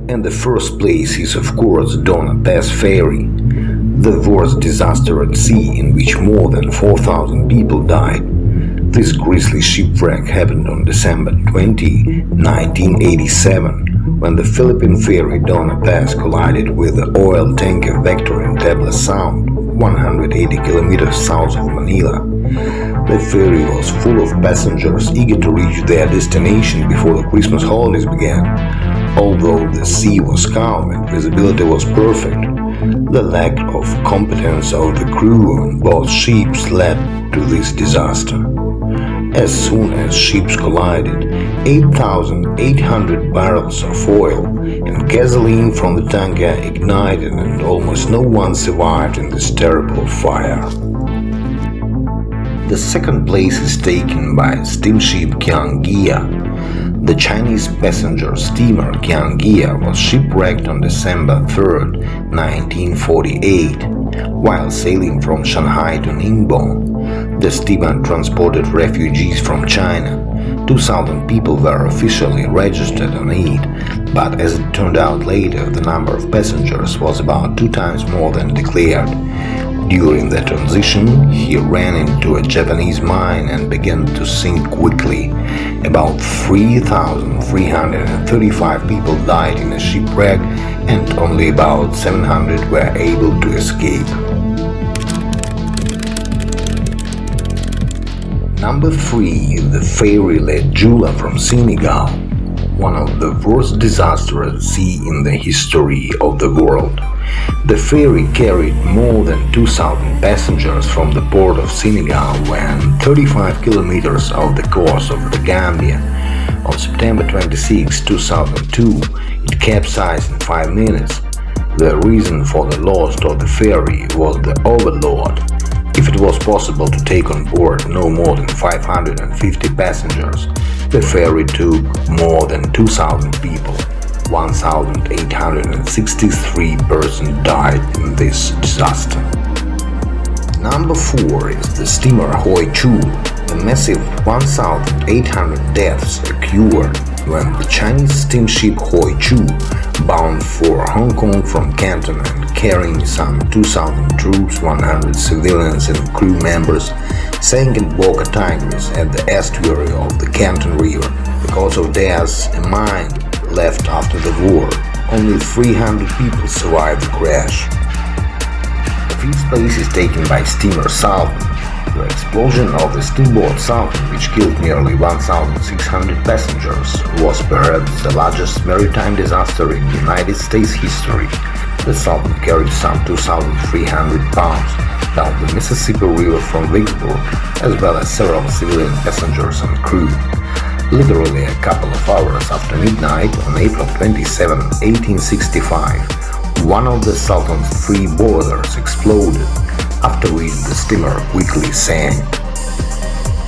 And the first place is of course DONNA Pass Ferry, the worst disaster at sea in which more than 4,000 people died. This grisly shipwreck happened on December 20, 1987, when the Philippine ferry DONNA Pass collided with the oil tanker Vector in Tabla Sound, 180 kilometers south of Manila. The ferry was full of passengers eager to reach their destination before the Christmas holidays began. Although the sea was calm and visibility was perfect, the lack of competence of the crew on both ships led to this disaster. As soon as ships collided, 8,800 barrels of oil and gasoline from the tanker ignited and almost no one survived in this terrible fire. The second place is taken by steamship GUYANGEA. The Chinese passenger steamer GUYANGEA was shipwrecked on December 3, 1948, while sailing from Shanghai to Ningbo. The steamer transported refugees from China. 2,000 people were officially registered on it, but as it turned out later, the number of passengers was about 2 times more than declared. During the transition, he ran into a Japanese mine and began to sink quickly. About 3,335 people died in a shipwreck and only about 700 were able to escape. Number 3 is the ferry Jula from Senegal, one of the worst disasters at sea in the history of the world. The ferry carried more than 2,000 passengers from the port of Senegal when 35 kilometers off the coast of the Gambia. On September 26, 2002, it capsized in 5 minutes. The reason for the loss of the ferry was the overload. If it was possible to take on board no more than 550 passengers, the ferry took more than 2,000 people. 1,863 persons died in this disaster. Number 4 is the steamer Hoi Chu. A massive 1,800 deaths occurred when the Chinese steamship Hoi Chu, bound for Hong Kong from Canton and carrying some 2,000 troops, 100 civilians and crew members, sank at Boca Tigris at the estuary of the Canton River. Because of deaths, a mine left after the war. Only 300 people survived the crash. The fifth place is taken by steamer Sultan. The explosion of the steamboat Sultan, which killed nearly 1,600 passengers, was perhaps the largest maritime disaster in United States history. The Sultan carried some 2,300 pounds down the Mississippi River from Vicksburg, as well as several civilian passengers and crew. Literally a couple of hours after midnight on April 27, 1865, one of the Sultan's 3 boilers exploded, after which the steamer quickly sank.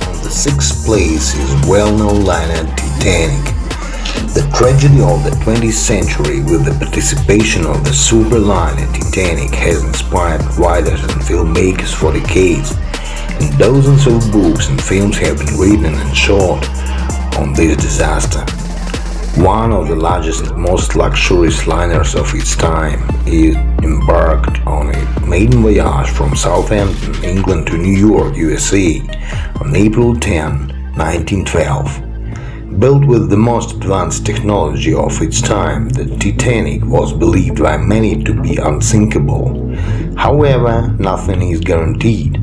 On the 6th place is well-known liner Titanic. The tragedy of the 20th century with the participation of the super liner Titanic has inspired writers and filmmakers for decades, and dozens of books and films have been written and shot on this disaster. One of the largest and most luxurious liners of its time, it embarked on a maiden voyage from Southampton, England to New York, USA on April 10, 1912. Built with the most advanced technology of its time, the Titanic was believed by many to be unsinkable. However, nothing is guaranteed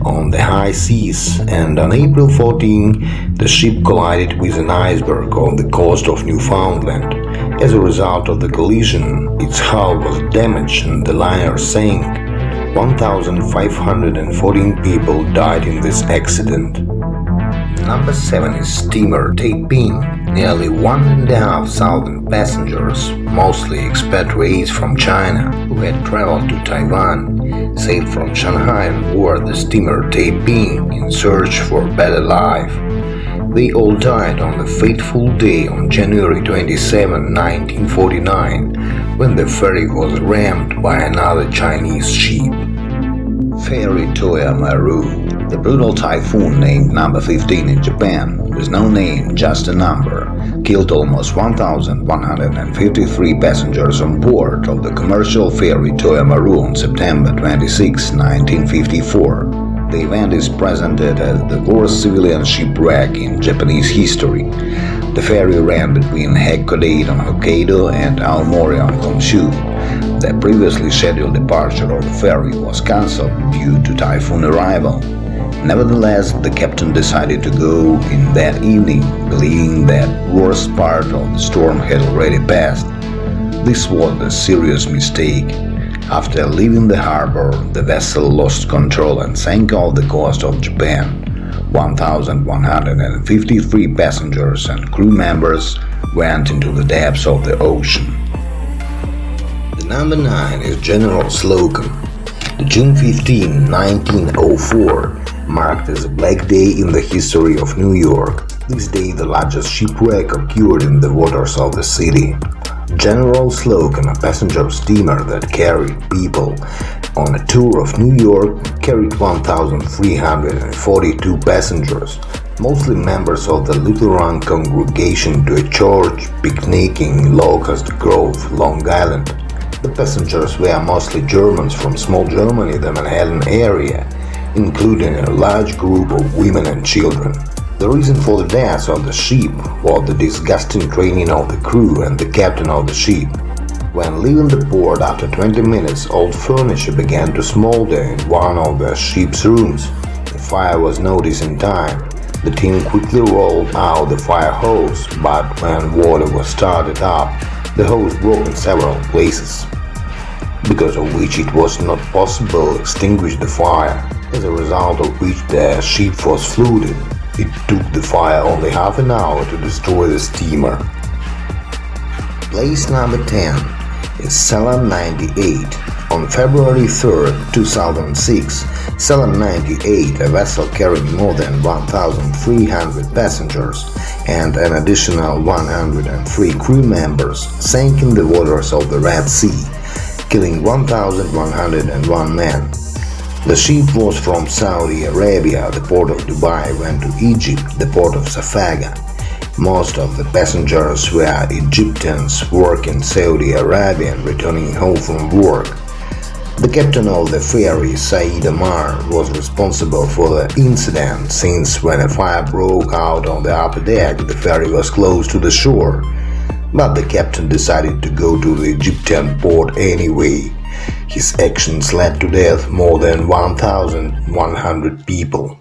on the high seas, and on April 14, the ship collided with an iceberg on the coast of Newfoundland. As a result of the collision, its hull was damaged and the liner sank. 1,514 people died in this accident. Number 7 is steamer Taiping. Nearly 1,500 passengers, mostly expatriates from China, who had traveled to Taiwan, sailed from Shanghai on board the steamer Taiping in search for a better life. They all died on the fateful day on January 27, 1949, when the ferry was rammed by another Chinese ship. Ferry toyamaru. The brutal typhoon named number 15 in Japan, with no name, just a number, killed almost 1,153 passengers on board of the commercial ferry Toyamaru on September 26, 1954. The event is presented as the worst civilian shipwreck in Japanese history. The ferry ran between Hakodate on Hokkaido and Aomori on Honshu. The previously scheduled departure of the ferry was cancelled due to typhoon arrival. Nevertheless, the captain decided to go in that evening, believing that worst part of the storm had already passed. This was a serious mistake. After leaving the harbor, the vessel lost control and sank off the coast of Japan. 1,153 passengers and crew members went into the depths of the ocean. The number 9 is General Slogan. The June 15, 1904 marked as a black day in the history of New York. This day the largest shipwreck occurred in the waters of the city. General Slogan, a passenger steamer that carried people on a tour of New York, carried 1,342 passengers, mostly members of the Lutheran congregation, to a church picnicking in Locust Grove, Long Island. The passengers were mostly Germans from small Germany, the Manhattan area, including a large group of women and children. The reason for the death of the ship was the disgusting training of the crew and the captain of the ship. When leaving the port after 20 minutes, old furniture began to smolder in one of the ship's rooms. The fire was noticed in time. The team quickly rolled out the fire hose, but when water was started up, the hose broke in several places, because of which it was not possible to extinguish the fire, as a result of which the ship was flooded. It took the fire only half an hour to destroy the steamer. Place number 10 is Salam 98. On February 3, 2006, Salam 98, a vessel carrying more than 1,300 passengers and an additional 103 crew members, sank in the waters of the Red Sea, killing 1,101 men. The ship was from Saudi Arabia. The port of Dubai went to Egypt, the port of Safaga. Most of the passengers were Egyptians working in Saudi Arabia and returning home from work. The captain of the ferry, Said Amar, was responsible for the incident, since when a fire broke out on the upper deck, the ferry was close to the shore. But the captain decided to go to the Egyptian port anyway. His actions led to death more than 1,100 people.